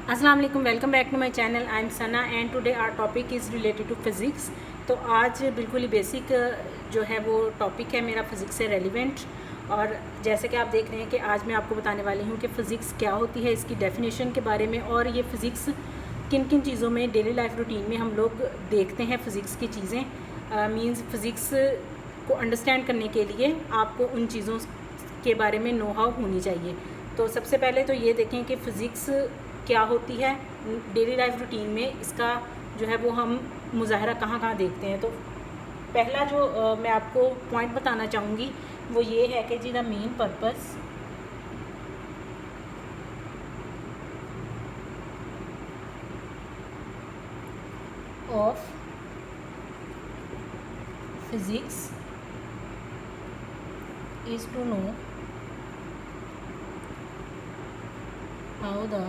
अस्सलाम वालेकुम, welcome back to my channel. I am Sana and today our topic is related to physics. तो आज बिल्कुल ही बेसिक जो है वो टॉपिक है मेरा फिज़िक्स से रेलिवेंट। और जैसे कि आप देख रहे हैं कि आज मैं आपको बताने वाली हूँ कि फ़िज़िक्स क्या होती है, इसकी डेफिनेशन के बारे में, और ये फ़िज़िक्स किन किन चीज़ों में डेली लाइफ रूटीन में हम लोग देखते हैं फ़िज़िक्स की चीज़ें। मींस फ़िज़िक्स को अंडरस्टैंड करने के लिए आपको उन चीज़ों के बारे में नो हाउ होनी चाहिए। तो सबसे पहले तो ये देखें कि फ़िज़िक्स क्या होती है डेली लाइफ रूटीन में, इसका जो है वो हम मुज़ाहरा कहाँ कहाँ देखते हैं। तो पहला जो मैं आपको पॉइंट बताना चाहूँगी वो ये है कि जी the main purpose of physics is to know how the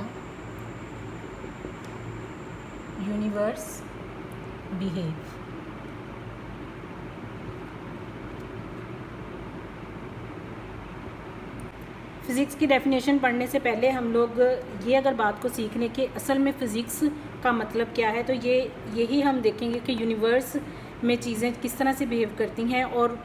universe behave। Physics की डेफिनेशन पढ़ने से पहले हम लोग ये अगर बात को सीखने के असल में फ़िज़िक्स का मतलब क्या है, तो यही हम देखेंगे कि यूनिवर्स में चीज़ें किस तरह से बिहेव करती हैं और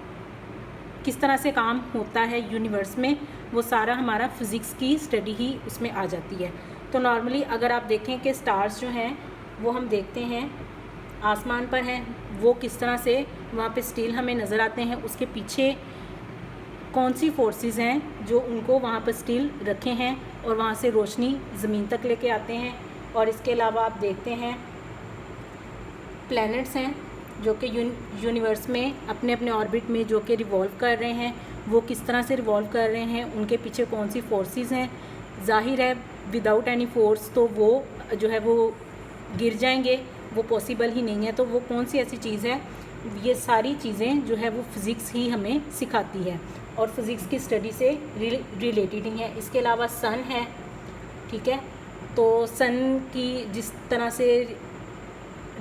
किस तरह से काम होता है यूनिवर्स में, वो सारा हमारा फ़िज़िक्स की स्टडी ही उसमें आ जाती है। तो नॉर्मली अगर आप देखें कि स्टार्स जो हैं वो हम देखते हैं आसमान पर हैं, वो किस तरह से वहाँ पे स्टिल हमें नज़र आते हैं, उसके पीछे कौन सी फोर्सेस हैं जो उनको वहाँ पर स्टिल रखे हैं और वहाँ से रोशनी ज़मीन तक लेके आते हैं। और इसके अलावा आप देखते हैं प्लैनेट्स हैं जो कि यूनिवर्स में अपने अपने ऑर्बिट में जो कि रिवॉल्व कर रहे हैं, वो किस तरह से रिवॉल्व कर रहे हैं, उनके पीछे कौन सी फोर्सेस हैं। ज़ाहिर है विदाउट एनी फोर्स तो वो जो है वो गिर जाएंगे, वो पॉसिबल ही नहीं है। तो वो कौन सी ऐसी चीज़ है, ये सारी चीज़ें जो है वो फ़िज़िक्स ही हमें सिखाती है और फ़िज़िक्स की स्टडी से रिलेटेड ही है। इसके अलावा सन है, ठीक है, तो सन की जिस तरह से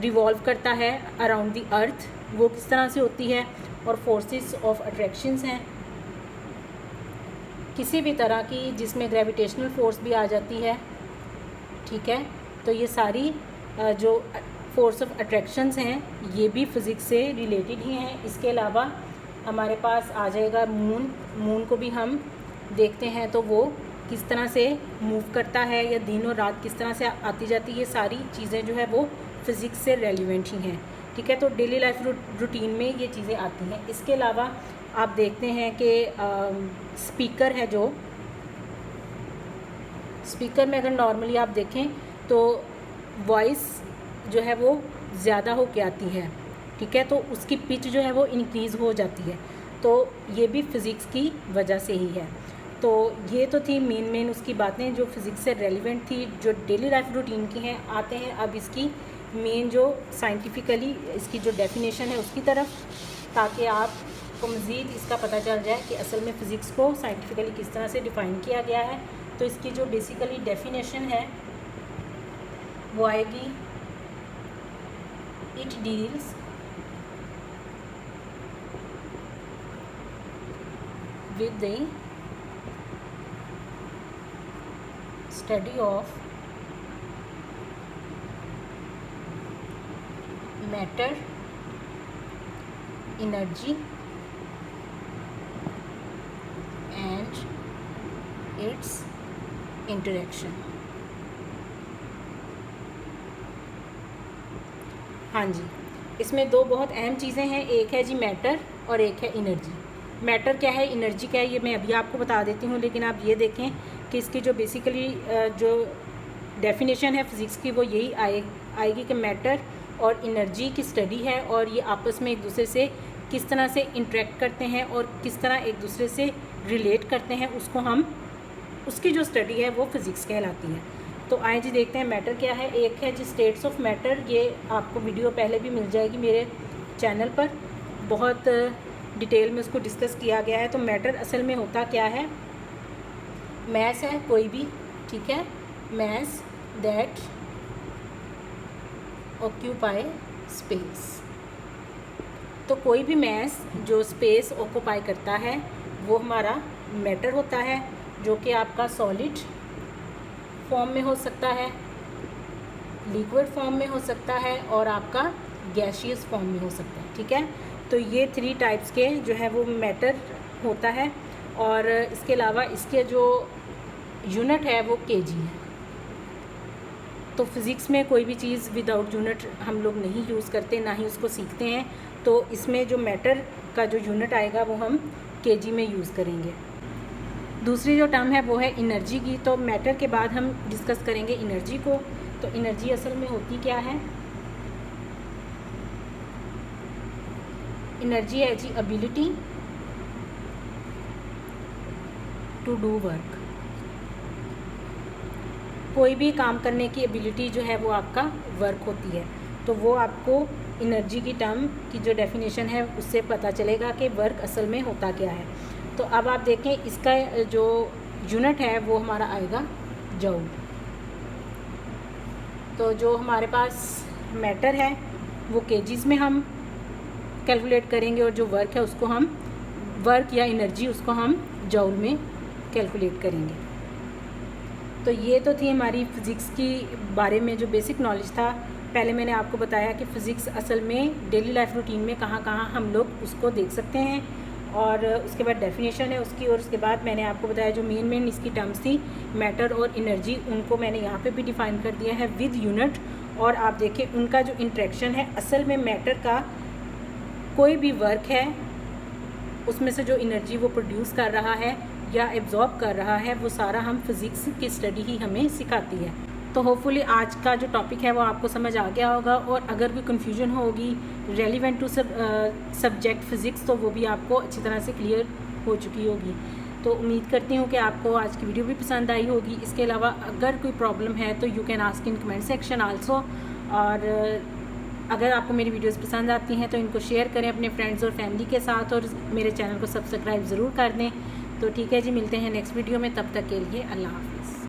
रिवॉल्व करता है अराउंड द अर्थ, वो किस तरह से होती है। और फोर्सेस ऑफ अट्रैक्शंस हैं किसी भी तरह की जिसमें ग्रेविटेशनल फोर्स भी आ जाती है, ठीक है। तो ये सारी जो फोर्स ऑफ अट्रैक्शंस हैं ये भी फ़िज़िक्स से रिलेटेड ही हैं। इसके अलावा हमारे पास आ जाएगा मून को भी हम देखते हैं तो वो किस तरह से मूव करता है या दिन और रात किस तरह से आती जाती है, ये सारी चीज़ें जो है वो फ़िज़िक्स से रेलिवेंट ही हैं, ठीक है। तो डेली लाइफ रूटीन में ये चीज़ें आती हैं। इसके अलावा आप देखते हैं कि स्पीकर है, जो स्पीकर में अगर नॉर्मली आप देखें तो वॉइस जो है वो ज़्यादा होके आती है, ठीक है, तो उसकी पिच जो है वो इंक्रीज़ हो जाती है। तो ये भी फ़िज़िक्स की वजह से ही है। तो ये तो थी मेन उसकी बातें जो फ़िज़िक्स से रेलिवेंट थी, जो डेली लाइफ रूटीन की हैं। आते हैं अब इसकी मेन जो साइंटिफिकली इसकी जो डेफिनेशन है उसकी तरफ, ताकि आपको मज़ीद इसका पता चल जाए कि असल में फ़िज़िक्स को साइंटिफिकली किस तरह से डिफ़ाइन किया गया है। तो इसकी जो बेसिकली डेफिनेशन है वो आएगी, it deals with the study of matter, energy and its interaction। हाँ जी, इसमें दो बहुत अहम चीज़ें हैं, एक है जी मैटर और एक है एनर्जी। मैटर क्या है, एनर्जी क्या है, ये मैं अभी आपको बता देती हूँ, लेकिन आप ये देखें कि इसकी जो बेसिकली जो डेफिनेशन है फ़िज़िक्स की वो यही आएगी कि मैटर और एनर्जी की स्टडी है और ये आपस में एक दूसरे से किस तरह से इंटरेक्ट करते हैं और किस तरह एक दूसरे से रिलेट करते हैं, उसको हम उसकी जो स्टडी है वो फ़िज़िक्स कहलाती है। तो आए जी देखते हैं मैटर क्या है। एक है जी स्टेट्स ऑफ मैटर, ये आपको वीडियो पहले भी मिल जाएगी मेरे चैनल पर, बहुत डिटेल में उसको डिस्कस किया गया है। तो मैटर असल में होता क्या है, मैस है कोई भी, ठीक है, मैस दैट ऑक्यूपाई स्पेस। तो कोई भी मैस जो स्पेस ऑक्यूपाई करता है वो हमारा मैटर होता है, जो कि आपका सॉलिड फॉर्म में हो सकता है, लिक्विड फॉर्म में हो सकता है और आपका गैशियस फॉर्म में हो सकता है, ठीक है। तो ये 3 टाइप्स के जो है वो मैटर होता है, और इसके अलावा इसके जो यूनिट है वो केजी है। तो फिज़िक्स में कोई भी चीज़ विदाउट यूनिट हम लोग नहीं यूज़ करते, ना ही उसको सीखते हैं। तो इसमें जो मैटर का जो यूनिट आएगा वो हम केजी में यूज़ करेंगे। दूसरी जो टर्म है वो है एनर्जी की। तो मैटर के बाद हम डिस्कस करेंगे एनर्जी को। तो एनर्जी असल में होती क्या है? एनर्जी है जी एबिलिटी टू डू वर्क। कोई भी काम करने की एबिलिटी जो है वो आपका वर्क होती है। तो वो आपको एनर्जी की टर्म की जो डेफिनेशन है उससे पता चलेगा कि वर्क असल में होता क्या है। तो अब आप देखें, इसका जो यूनिट है वो हमारा आएगा जूल। तो जो हमारे पास मैटर है वो केजीज़ में हम कैलकुलेट करेंगे, और जो वर्क है उसको हम वर्क या एनर्जी उसको हम जूल में कैलकुलेट करेंगे। तो ये तो थी हमारी फ़िज़िक्स की बारे में जो बेसिक नॉलेज था। पहले मैंने आपको बताया कि फ़िज़िक्स असल में डेली लाइफ रूटीन में कहाँ कहाँ हम लोग उसको देख सकते हैं, और उसके बाद डेफिनेशन है उसकी, और उसके बाद मैंने आपको बताया जो मेन इसकी टर्म्स थी मैटर और एनर्जी, उनको मैंने यहाँ पे भी डिफ़ाइन कर दिया है विद यूनिट। और आप देखें उनका जो इंट्रैक्शन है, असल में मैटर का कोई भी वर्क है उसमें से जो एनर्जी वो प्रोड्यूस कर रहा है या एब्जॉर्ब कर रहा है, वो सारा हम फिज़िक्स की स्टडी ही हमें सिखाती है। तो होपफुली आज का जो टॉपिक है वो आपको समझ आ गया होगा, और अगर कोई कन्फ्यूजन होगी रेलिवेंट टू सब्जेक्ट फ़िज़िक्स तो वो भी आपको अच्छी तरह से क्लियर हो चुकी होगी। तो उम्मीद करती हूँ कि आपको आज की वीडियो भी पसंद आई होगी। इसके अलावा अगर कोई प्रॉब्लम है तो you can ask in comment section also. और अगर आपको मेरी वीडियोस पसंद आती हैं तो इनको शेयर करें अपने फ्रेंड्स और फैमिली के साथ, और मेरे चैनल को सब्सक्राइब ज़रूर कर दें। तो ठीक है जी, मिलते हैं नेक्स्ट वीडियो में, तब तक के लिए अल्लाह हाफ़िज़।